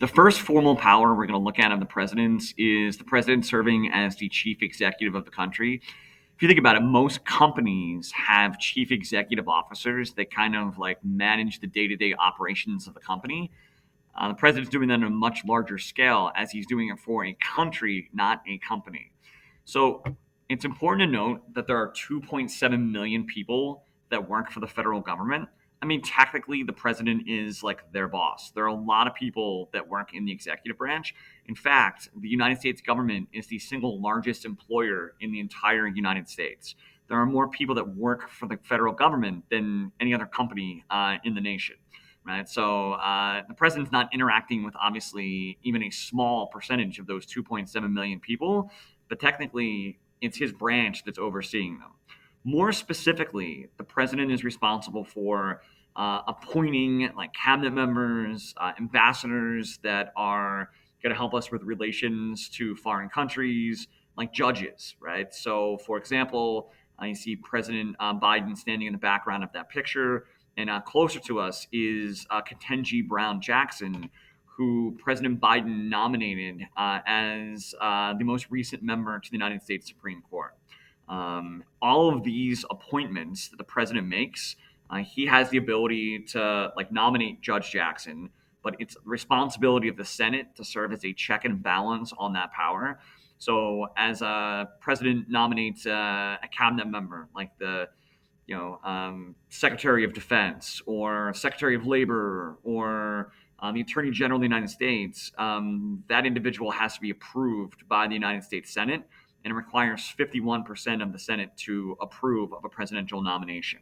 The first formal power we're going to look at of the president is the president serving as the chief executive of the country. If you think about it, most companies have chief executive officers that kind of like manage the day to day operations of the company. The president's doing that on a much larger scale as he's doing it for a country, not a company. So it's important to note that there are 2.7 million people that work for the federal government. I mean, technically, the president is like their boss. There are a lot of people that work in the executive branch. In fact, the United States government is the single largest employer in the entire United States. There are more people that work for the federal government than any other company in the nation, right? So the president's not interacting with obviously even a small percentage of those 2.7 million people, but technically it's his branch that's overseeing them. More specifically, the president is responsible for appointing like cabinet members, ambassadors that are going to help us with relations to foreign countries, like judges, right? So, for example, you see President Biden standing in the background of that picture, and closer to us is Ketanji Brown Jackson, who President Biden nominated as the most recent member to the United States Supreme Court. All of these appointments that the president makes, he has the ability to like nominate Judge Jackson, but it's the responsibility of the Senate to serve as a check and balance on that power. So, as a president nominates a cabinet member, like the Secretary of Defense or Secretary of Labor or the Attorney General of the United States, that individual has to be approved by the United States Senate, and it requires 51% of the Senate to approve of a presidential nomination.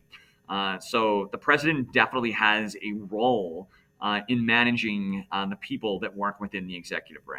So the president definitely has a role in managing the people that work within the executive branch.